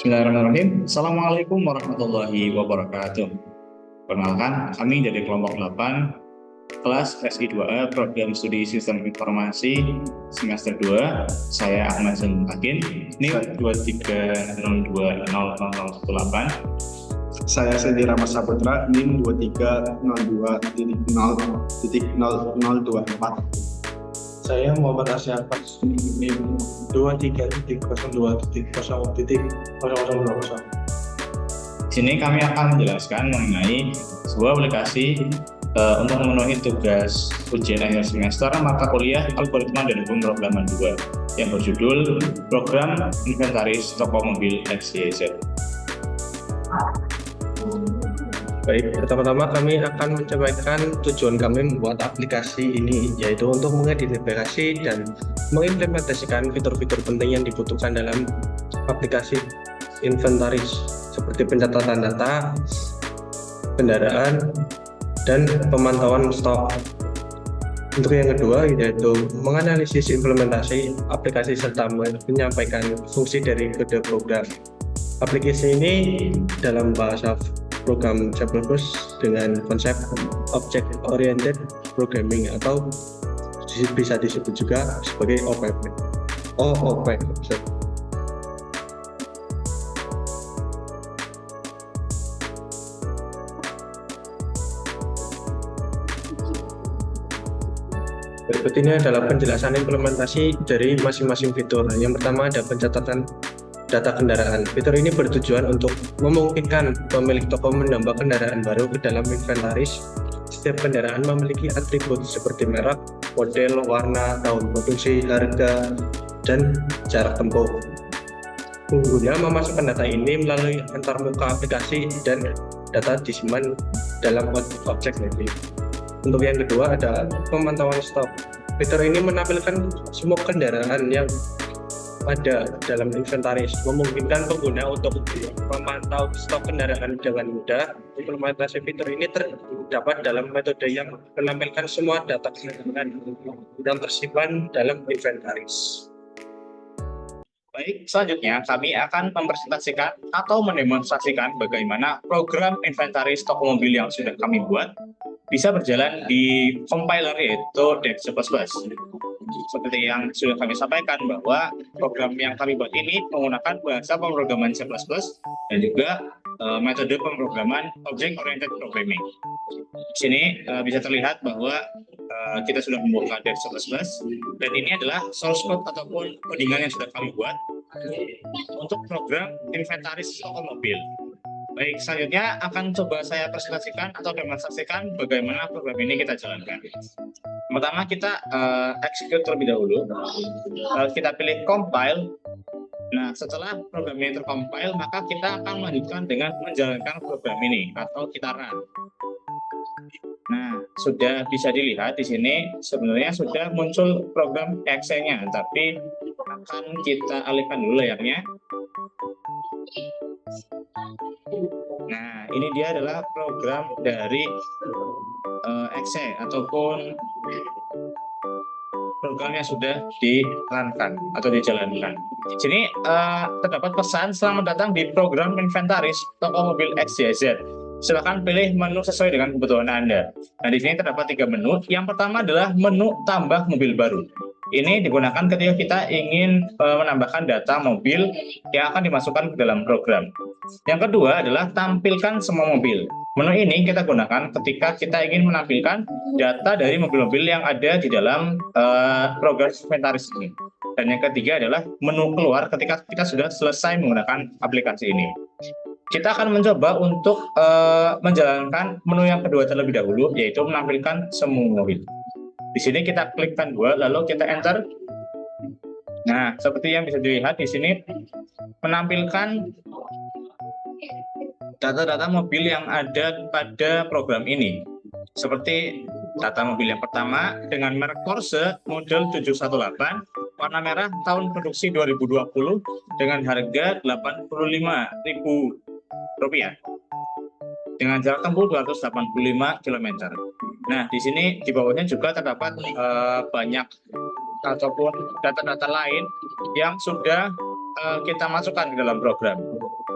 Bismillahirrahmanirrahim. Assalamualaikum warahmatullahi wabarakatuh. Perkenalkan, kami dari kelompok 8 kelas SI2A Program Studi Sistem Informasi semester 2. Saya Ahmad Zainul NIM 23020018. Saya Sendi Rama Saputra, NIM 2302.0.024. Saya Muhammad Asyafaq, NIM 23.02.0.0020. Di sini kami akan menjelaskan mengenai sebuah aplikasi untuk memenuhi tugas ujian akhir semester mata kuliah Algoritma dan Pemrograman 2 yang berjudul Program Inventaris Toko Mobil XYZ. Baik, pertama-tama kami akan menyampaikan tujuan kami membuat aplikasi ini, yaitu untuk mengidentifikasi dan mengimplementasikan fitur-fitur penting yang dibutuhkan dalam aplikasi inventaris, seperti pencatatan data, kendaraan, dan pemantauan stok. Untuk yang kedua, yaitu menganalisis implementasi aplikasi serta menyampaikan fungsi dari kode program. Aplikasi ini dalam bahasa program C++ dengan konsep Object Oriented Programming atau bisa disebut juga sebagai OOP. Berikut ini adalah penjelasan implementasi dari masing-masing fitur. Yang pertama ada pencatatan data kendaraan. Fitur ini bertujuan untuk memungkinkan pemilik toko menambah kendaraan baru ke dalam inventaris. Setiap kendaraan memiliki atribut seperti merek, model, warna, tahun produksi, harga, dan jarak tempuh. Pengguna memasukkan data ini melalui antarmuka aplikasi dan data disimpan dalam objek native. Untuk yang kedua ada pemantauan stok. Fitur ini menampilkan semua kendaraan yang ada dalam inventaris, memungkinkan pengguna untuk memantau stok kendaraan dengan mudah. Implementasi fitur ini terdapat dalam metode yang menampilkan semua data kendaraan yang tersimpan dalam inventaris. Baik, selanjutnya kami akan mempresentasikan atau mendemonstrasikan bagaimana program inventaris toko mobil yang sudah kami buat bisa berjalan di compiler yaitu DEX C++. Seperti yang sudah kami sampaikan bahwa program yang kami buat ini menggunakan bahasa pemrograman C++ dan juga metode pemrograman Object Oriented Programming. Di sini bisa terlihat bahwa kita sudah membuka DEX C++ dan ini adalah source code ataupun codingan yang sudah kami buat untuk program inventaris toko mobil. Baik, selanjutnya akan coba saya presentasikan atau demonstrasikan bagaimana program ini kita jalankan. Pertama kita execute terlebih dahulu, kita pilih compile. Nah, setelah program ini tercompile, maka kita akan melanjutkan dengan menjalankan program ini atau kita run. Nah, sudah bisa dilihat di sini sebenarnya sudah muncul program exe-nya, tapi akan kita alihkan dulu layarnya. Nah, ini dia adalah program dari exe ataupun program yang sudah dijalankan atau dijalankan. Di sini terdapat pesan selamat datang di program inventaris toko mobil XYZ. Silakan pilih menu sesuai dengan kebutuhan Anda. Nah, di sini terdapat 3 menu. Yang pertama adalah menu tambah mobil baru. Ini digunakan ketika kita ingin menambahkan data mobil yang akan dimasukkan ke dalam program. Yang kedua adalah tampilkan semua mobil. Menu ini kita gunakan ketika kita ingin menampilkan data dari mobil-mobil yang ada di dalam program inventaris ini. Dan yang ketiga adalah menu keluar ketika kita sudah selesai menggunakan aplikasi ini. Kita akan mencoba untuk menjalankan menu yang kedua terlebih dahulu, yaitu menampilkan semua mobil. Di sini kita klikkan 2, lalu kita enter. Nah, seperti yang bisa dilihat di sini menampilkan data-data mobil yang ada pada program ini. Seperti data mobil yang pertama dengan merek Porsche model 718, warna merah, tahun produksi 2020 dengan harga Rp85.000 dengan jarak tempuh 285 km. Nah, di sini di bawahnya juga terdapat banyak ataupun data-data lain yang sudah kita masukkan ke dalam program.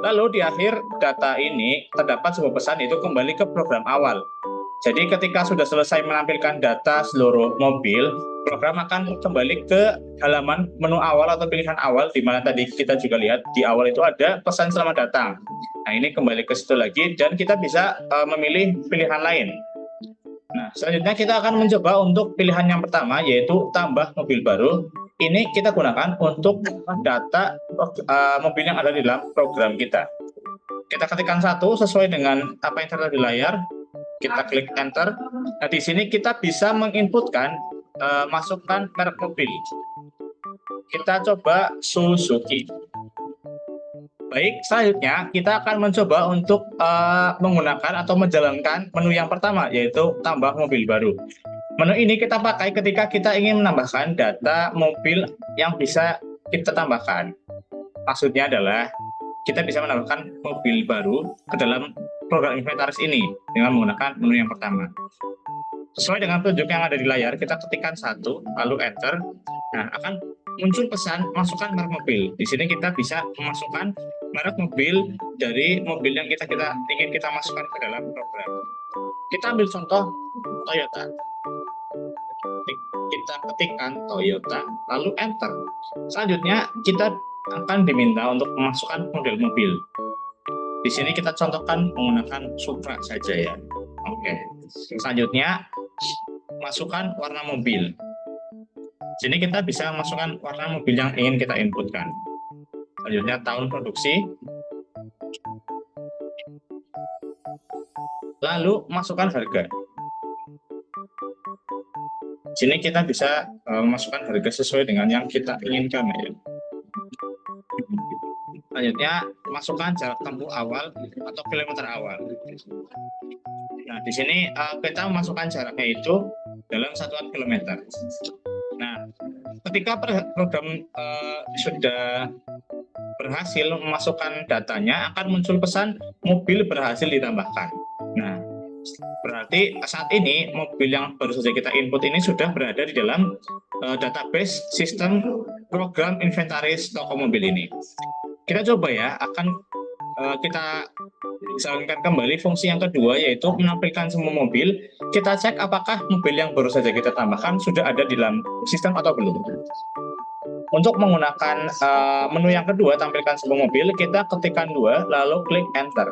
Lalu di akhir data ini terdapat sebuah pesan, yaitu kembali ke program awal. Jadi ketika sudah selesai menampilkan data seluruh mobil, program akan kembali ke halaman menu awal atau pilihan awal, di mana tadi kita juga lihat di awal itu ada pesan selamat datang. Nah, ini kembali ke situ lagi dan kita bisa memilih pilihan lain. Nah, selanjutnya kita akan mencoba untuk pilihan yang pertama, yaitu tambah mobil baru. Ini kita gunakan untuk data mobil yang ada di dalam program kita. Kita ketikkan satu sesuai dengan apa yang terlihat di layar. Kita klik enter. Nah, di sini kita bisa menginputkan masukkan merek mobil. Kita coba Suzuki. Baik, selanjutnya kita akan mencoba untuk menggunakan atau menjalankan menu yang pertama, yaitu tambah mobil baru. Menu ini kita pakai ketika kita ingin menambahkan data mobil yang bisa kita tambahkan. Maksudnya adalah kita bisa menambahkan mobil baru ke dalam program inventaris ini dengan menggunakan menu yang pertama. Sesuai dengan petunjuk yang ada di layar, kita ketikkan satu, lalu enter. Nah, akan muncul pesan masukkan merek mobil. Di sini kita bisa memasukkan merek mobil dari mobil yang ingin kita masukkan ke dalam program. Kita ambil contoh Toyota. Kita ketikkan Toyota, lalu enter. Selanjutnya kita akan diminta untuk memasukkan model mobil. Di sini kita contohkan menggunakan Supra saja ya. Oke. Selanjutnya masukkan warna mobil. Sini kita bisa masukkan warna mobil yang ingin kita inputkan. Selanjutnya tahun produksi. Lalu masukkan harga. Sini kita bisa memasukkan harga sesuai dengan yang kita inginkan ya. Selanjutnya masukkan jarak tempuh awal atau kilometer awal. Nah, di sini kita memasukkan jaraknya itu dalam satuan kilometer. Nah, ketika program sudah berhasil memasukkan datanya, akan muncul pesan mobil berhasil ditambahkan. Nah, berarti saat ini mobil yang baru saja kita input ini sudah berada di dalam database sistem program inventaris toko mobil ini. Kita coba ya, akan kita jalankan kembali fungsi yang kedua, yaitu menampilkan semua mobil. Kita cek apakah mobil yang baru saja kita tambahkan sudah ada di dalam sistem atau belum. Untuk menggunakan menu yang kedua, tampilkan semua mobil, kita ketikkan 2, lalu klik enter.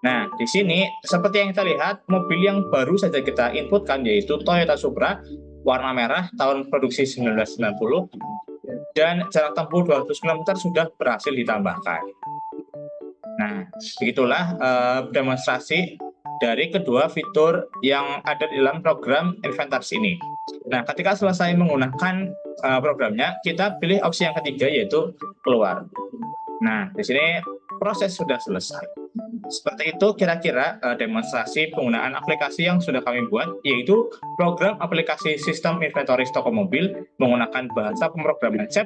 Nah, di sini seperti yang kita lihat, mobil yang baru saja kita inputkan yaitu Toyota Supra, warna merah, tahun produksi 1990, dan jarak tempuh 200 km sudah berhasil ditambahkan. Nah, begitulah demonstrasi dari kedua fitur yang ada di dalam program inventaris ini. Nah, ketika selesai menggunakan programnya, kita pilih opsi yang ketiga, yaitu keluar. Nah, di sini proses sudah selesai. Seperti itu kira-kira demonstrasi penggunaan aplikasi yang sudah kami buat, yaitu program aplikasi sistem inventaris toko mobil menggunakan bahasa pemrograman C++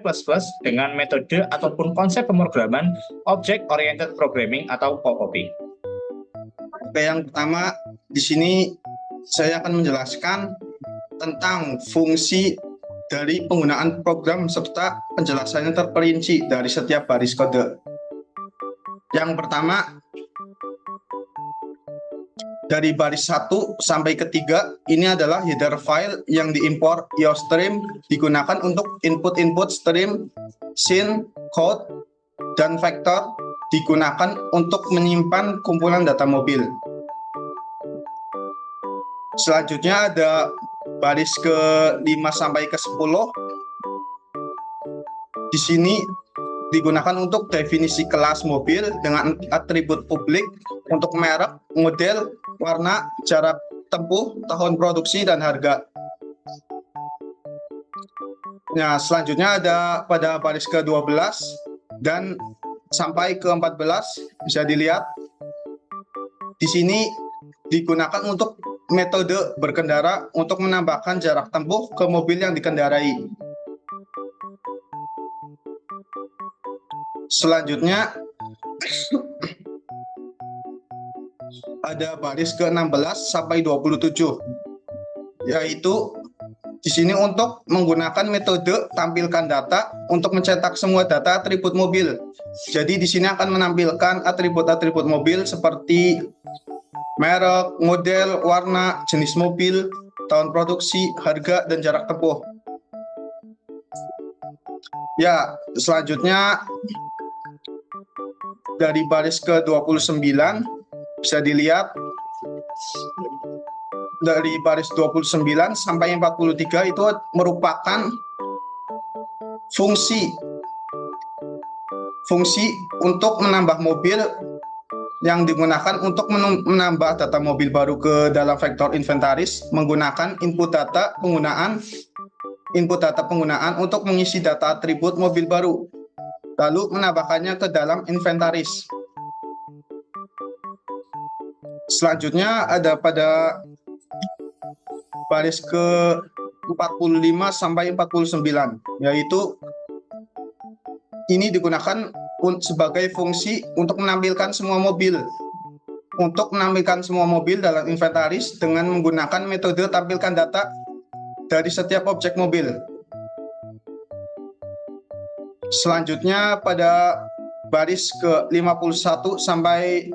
dengan metode ataupun konsep pemrograman Object Oriented Programming atau OOP. Oke, yang pertama di sini saya akan menjelaskan tentang fungsi dari penggunaan program serta penjelasannya terperinci dari setiap baris kode. Yang pertama, dari baris 1 sampai ke 3, ini adalah header file yang diimpor IOStream, digunakan untuk input-input stream, scene, code, dan vektor, digunakan untuk menyimpan kumpulan data mobil. Selanjutnya ada baris ke-5 sampai ke-10. Di sini digunakan untuk definisi kelas mobil dengan atribut publik untuk merek, model, warna, jarak tempuh, tahun produksi, dan harga. Nah, selanjutnya ada pada baris ke-12 dan sampai ke-14, bisa dilihat. Di sini digunakan untuk metode berkendara untuk menambahkan jarak tempuh ke mobil yang dikendarai. Selanjutnya ada baris ke-16 sampai 27, yaitu Di sini untuk menggunakan metode tampilkan data untuk mencetak semua data atribut mobil. Jadi di sini akan menampilkan atribut-atribut mobil seperti merek, model, warna, jenis mobil, tahun produksi, harga, dan jarak tempuh. Ya, selanjutnya dari baris ke-29 bisa dilihat dari baris 29 sampai 43 itu merupakan fungsi untuk menambah mobil yang digunakan untuk menambah data mobil baru ke dalam vektor inventaris menggunakan input data penggunaan untuk mengisi data atribut mobil baru lalu menambahkannya ke dalam inventaris. Selanjutnya ada pada baris ke 45 sampai 49, yaitu ini digunakan sebagai fungsi untuk menampilkan semua mobil. Untuk menampilkan semua mobil dalam inventaris dengan menggunakan metode tampilkan data dari setiap objek mobil. Selanjutnya pada baris ke 51 sampai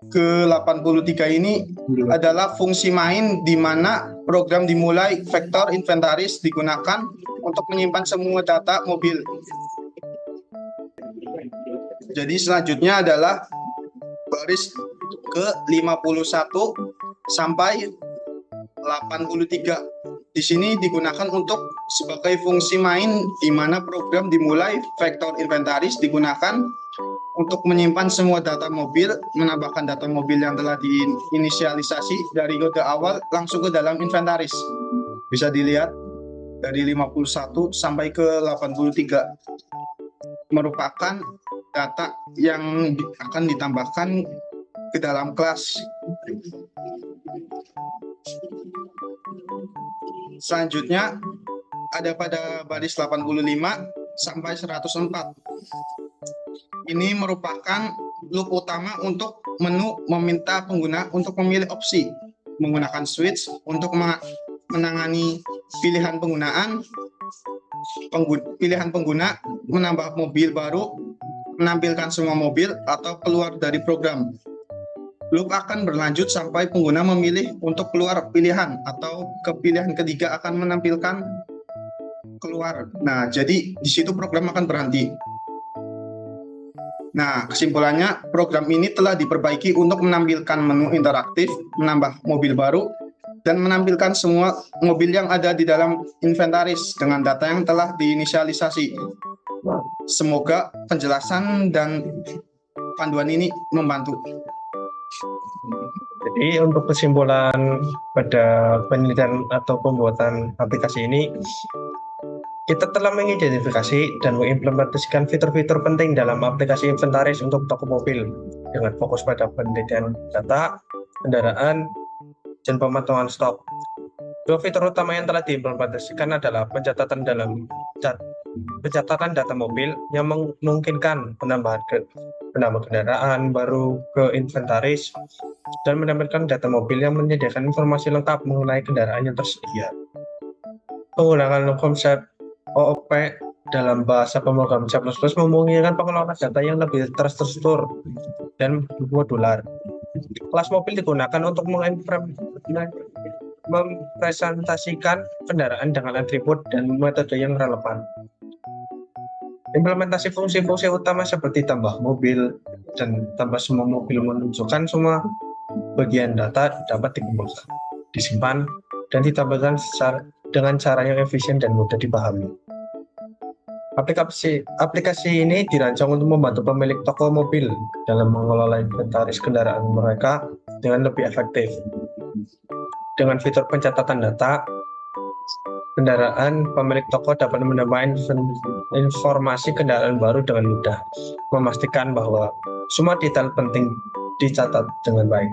ke 83 ini adalah fungsi main di mana program dimulai vektor inventaris digunakan untuk menyimpan semua data mobil. Jadi selanjutnya adalah baris ke 51 sampai 83. Di sini digunakan untuk sebagai fungsi main di mana program dimulai vektor inventaris digunakan untuk menyimpan semua data mobil, menambahkan data mobil yang telah diinisialisasi dari kode awal langsung ke dalam inventaris. Bisa dilihat dari 51 sampai ke 83 merupakan data yang akan ditambahkan ke dalam kelas. Selanjutnya ada pada baris 85 sampai 104. Ini merupakan loop utama untuk menu meminta pengguna untuk memilih opsi menggunakan switch untuk menangani pilihan pengguna menambah mobil baru, menampilkan semua mobil, atau keluar dari program. Loop akan berlanjut sampai pengguna memilih untuk keluar pilihan atau ke pilihan ketiga akan menampilkan keluar. Nah, jadi di situ program akan berhenti. Nah, kesimpulannya program ini telah diperbaiki untuk menampilkan menu interaktif, menambah mobil baru, dan menampilkan semua mobil yang ada di dalam inventaris dengan data yang telah diinisialisasi. Semoga penjelasan dan panduan ini membantu. Jadi untuk kesimpulan pada penelitian atau pembuatan aplikasi ini, kita telah mengidentifikasi dan mengimplementasikan fitur-fitur penting dalam aplikasi inventaris untuk toko mobil dengan fokus pada penelitian data, kendaraan, dan pemantauan stok. Dua fitur utama yang telah diimplementasikan adalah pencatatan data mobil yang memungkinkan penambahan kendaraan baru ke inventaris dan menampilkan data mobil yang menyediakan informasi lengkap mengenai kendaraan yang tersedia. Menggunakan konsep OOP dalam bahasa pemrograman C++ memungkinkan pengelolaan data yang lebih terstruktur dan modular. Kelas mobil digunakan untuk mempresentasikan kendaraan dengan atribut dan metode yang relevan. Implementasi fungsi-fungsi utama seperti tambah mobil dan tambah semua mobil menunjukkan semua bagian data dapat dikumpulkan, disimpan, dan ditambahkan dengan cara yang efisien dan mudah dipahami. Aplikasi ini dirancang untuk membantu pemilik toko mobil dalam mengelola inventaris kendaraan mereka dengan lebih efektif. Dengan fitur pencatatan data kendaraan, pemilik toko dapat menambah informasi kendaraan baru dengan mudah, memastikan bahwa semua detail penting dicatat dengan baik.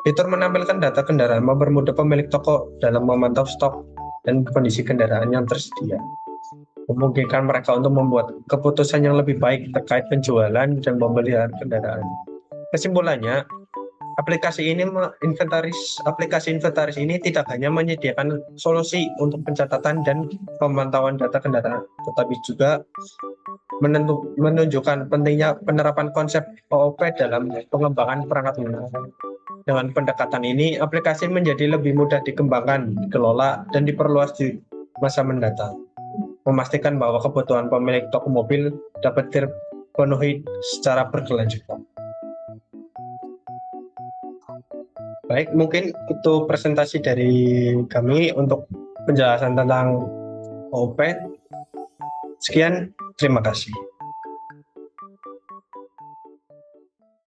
Fitur menampilkan data kendaraan mempermudah pemilik toko dalam memantau stok dan kondisi kendaraan yang tersedia, memungkinkan mereka untuk membuat keputusan yang lebih baik terkait penjualan dan pembelian kendaraan. Kesimpulannya, aplikasi inventaris ini tidak hanya menyediakan solusi untuk pencatatan dan pemantauan data kendaraan, tetapi juga menunjukkan pentingnya penerapan konsep OOP dalam pengembangan perangkat lunak. Dengan pendekatan ini, aplikasi menjadi lebih mudah dikembangkan, dikelola, dan diperluas di masa mendatang, memastikan bahwa kebutuhan pemilik toko mobil dapat terpenuhi secara berkelanjutan. Baik, mungkin itu presentasi dari kami untuk penjelasan tentang OOP. Sekian, terima kasih.